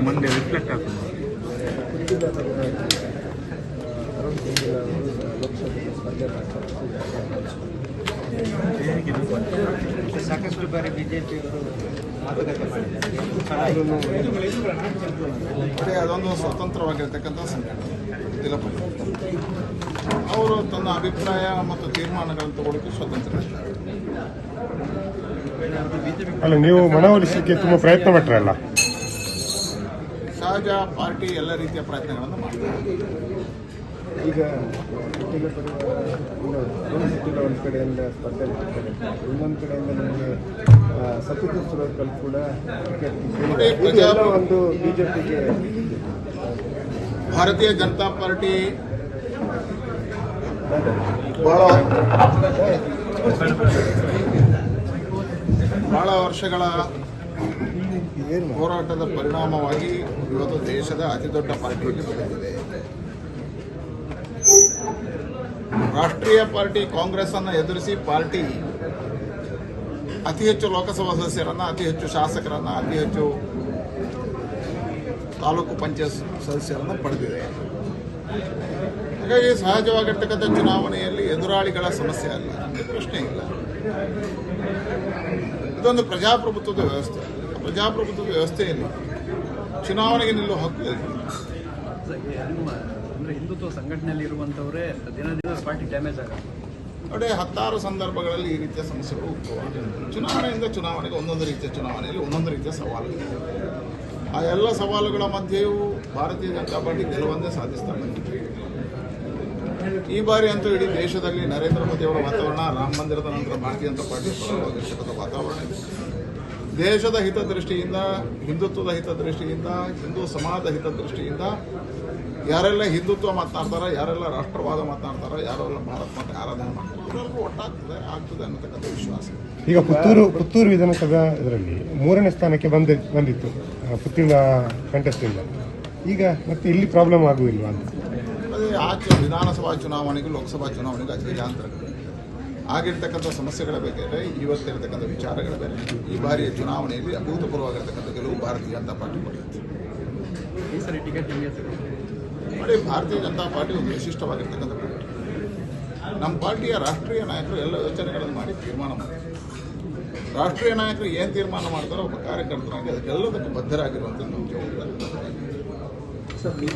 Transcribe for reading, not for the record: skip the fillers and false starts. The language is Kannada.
ಮುಂದೆ ರಿಫ್ಲೆಕ್ಟ್ ಆಗ್ತದೆ. ಸಾಕಷ್ಟು ಬಾರಿ ಬಿಜೆಪಿಯವರು ಮಾತುಕತೆ ಮಾಡಿದ್ದಾರೆ. ಅದೊಂದು ಸ್ವತಂತ್ರವಾಗಿರ್ತಕ್ಕಂಥ ಸಂಘಟನೆ. ಅವರು ತನ್ನ ಅಭಿಪ್ರಾಯ ಮತ್ತು ತೀರ್ಮಾನಗಳನ್ನು ತಗೊಳ್ಳೋಕೆ ಸ್ವತಂತ್ರ ಇದ್ದಾರೆ. ಅಲ್ಲ, ನೀವು ಮನವೊಲಿಸಲಿಕ್ಕೆ ತುಂಬ ಪ್ರಯತ್ನ ಪಟ್ಟರಲ್ಲ. ಸಹಜ, ಪಾರ್ಟಿ ಎಲ್ಲ ರೀತಿಯ ಪ್ರಯತ್ನಗಳನ್ನು ಮಾಡ್ತಾರೆ. ಈಗ ಒಂದು ಕಡೆಯಿಂದ ಸ್ಪರ್ಧೆ ಮಾಡ್ತಾರೆ, ಇನ್ನೊಂದು ಕಡೆಯಿಂದ ನಿಮಗೆ ಸತ್ಯದ ಸುರಕಲ್ ಕೂಡ ಒಂದು ಬಿಜೆಪಿಗೆ ಭಾರತೀಯ ಜನತಾ ಪಾರ್ಟಿ ಬಹಳ ವರ್ಷಗಳ ಹೋರಾಟದ ಪರಿಣಾಮವಾಗಿ ಇವತ್ತು ದೇಶದ ಅತಿ ದೊಡ್ಡ ಪಾರ್ಟಿಯಲ್ಲಿ ಬೆಳೆದಿದೆ. ರಾಷ್ಟ್ರೀಯ ಪಾರ್ಟಿ ಕಾಂಗ್ರೆಸ್ ಅನ್ನು ಎದುರಿಸಿ ಪಾರ್ಟಿ ಅತಿ ಹೆಚ್ಚು ಲೋಕಸಭಾ ಸದಸ್ಯರನ್ನ, ಅತಿ ಹೆಚ್ಚು ಶಾಸಕರನ್ನ, ಅತಿ ಹೆಚ್ಚು ತಾಲೂಕು ಪಂಚಾಯತ್ ಸದಸ್ಯರನ್ನು ಪಡೆದಿದೆ. ಹಾಗಾಗಿ ಸಹಜವಾಗಿರ್ತಕ್ಕಂಥ ಚುನಾವಣೆಯಲ್ಲಿ ಎದುರಾಳಿಗಳ ಸಮಸ್ಯೆ ಅಲ್ಲ, ಪ್ರಶ್ನೆ ಇಲ್ಲ. ಇದೊಂದು ಪ್ರಜಾಪ್ರಭುತ್ವದ ವ್ಯವಸ್ಥೆ. ಪ್ರಜಾಪ್ರಭುತ್ವದ ವ್ಯವಸ್ಥೆಯಲ್ಲಿ ಚುನಾವಣೆಗೆ ನಿಲ್ಲುವ ಹಕ್ಕು ಇದೆ. ಅಂದರೆ ಹಿಂದುತ್ವ ಸಂಘಟನೆಯಲ್ಲಿ ಇರುವಂಥವರೇ ದಿನ ಪಾರ್ಟಿ ಡ್ಯಾಮೇಜ್ ಆಗುತ್ತೆ ನೋಡಿ. 10 ಸಂದರ್ಭಗಳಲ್ಲಿ ಈ ರೀತಿಯ ಸಮಸ್ಯೆಗಳು ಉದ್ಭವ. ಚುನಾವಣೆಯಿಂದ ಚುನಾವಣೆಗೆ ಒಂದೊಂದು ರೀತಿಯ ಚುನಾವಣೆಯಲ್ಲಿ ಒಂದೊಂದು ರೀತಿಯ ಸವಾಲುಗಳಿವೆ. ಆ ಎಲ್ಲ ಸವಾಲುಗಳ ಮಧ್ಯೆಯೂ ಭಾರತೀಯ ಜನತಾ ಪಾರ್ಟಿ ಗೆಲುವನ್ನೇ ಸಾಧಿಸ್ತಾ ಬಂದಿದೆ. ಈ ಬಾರಿ ಅಂತೂ ಇಡೀ ದೇಶದಲ್ಲಿ ನರೇಂದ್ರ ಮೋದಿ ಅವರ ವಾತಾವರಣ, ರಾಮ ಮಂದಿರದ ನಂತರ ಭಾರತೀಯ ಜನತಾ ಪಾರ್ಟಿ ದೇಶದ ವಾತಾವರಣ ಇದೆ. ದೇಶದ ಹಿತದೃಷ್ಟಿಯಿಂದ, ಹಿಂದುತ್ವದ ಹಿತದೃಷ್ಟಿಯಿಂದ, ಹಿಂದೂ ಸಮಾಜದ ಹಿತದೃಷ್ಟಿಯಿಂದ ಯಾರೆಲ್ಲ ಹಿಂದುತ್ವ ಮಾತನಾಡ್ತಾರೋ, ಯಾರೆಲ್ಲ ರಾಷ್ಟ್ರವಾದ ಮಾತನಾಡ್ತಾರೋ, ಯಾರೆಲ್ಲ ಭಾರತ ಮಾತೆ ಆರಾಧನೆ ಮಾಡ್ತಾರೆ, ಎಲ್ಲರಿಗೂ ಆಗ್ತದೆ ಅನ್ನತಕ್ಕಂಥ ವಿಶ್ವಾಸ. ಈಗ ಪುತ್ತೂರು ವಿಧಾನಸಭಾ ಇದರಲ್ಲಿ 3ನೇ ಸ್ಥಾನಕ್ಕೆ ಬಂದಿತ್ತು ಪುತ್ತೂರಿನ ಕಂಟೆಸ್ಟಿಂದ. ಈಗ ಮತ್ತೆ ಇಲ್ಲಿ ಪ್ರಾಬ್ಲಮ್ ಆಗುವುದಿಲ್ವಾ ಅಂತ? ಅದೇ ಆಚೆ ವಿಧಾನಸಭಾ ಚುನಾವಣೆಗೂ ಲೋಕಸಭಾ ಚುನಾವಣೆಗೂ ಅಜಗಜಾಂತರಗಳು ಆಗಿರ್ತಕ್ಕಂಥ ಸಮಸ್ಯೆಗಳ ಬೇರೆ, ಇವತ್ತಿರತಕ್ಕಂಥ ವಿಚಾರಗಳ ಬೇರೆ. ಈ ಬಾರಿಯ ಚುನಾವಣೆಯಲ್ಲಿ ಅಭೂತಪೂರ್ವವಾಗಿರ್ತಕ್ಕಂಥ ಗೆಲುವು ಭಾರತೀಯ ಜನತಾ ಪಾರ್ಟಿ ಪಡೆಯುತ್ತೆ. ಈ ಸರಿ ಟಿಕೆಟ್ ನಿಮಗೆ ನೋಡಿ, ಭಾರತೀಯ ಜನತಾ ಪಾರ್ಟಿ ಒಂದು ವಿಶಿಷ್ಟವಾಗಿರ್ತಕ್ಕಂಥ ಪಾರ್ಟಿ. ನಮ್ಮ ಪಾರ್ಟಿಯ ರಾಷ್ಟ್ರೀಯ ನಾಯಕರು ಎಲ್ಲ ಯೋಚನೆಗಳನ್ನು ಮಾಡಿ ತೀರ್ಮಾನ ಮಾಡ್ತಾರೆ. ರಾಷ್ಟ್ರೀಯ ನಾಯಕರು ಏನು ತೀರ್ಮಾನ ಮಾಡ್ತಾರೋ ಒಬ್ಬ ಕಾರ್ಯಕರ್ತರಾಗಿ ಅದಕ್ಕೆಲ್ಲದಕ್ಕೂ ಬದ್ಧರಾಗಿರುವಂಥ ನಮ್ಮ ಜವಾಬ್ದಾರಿ.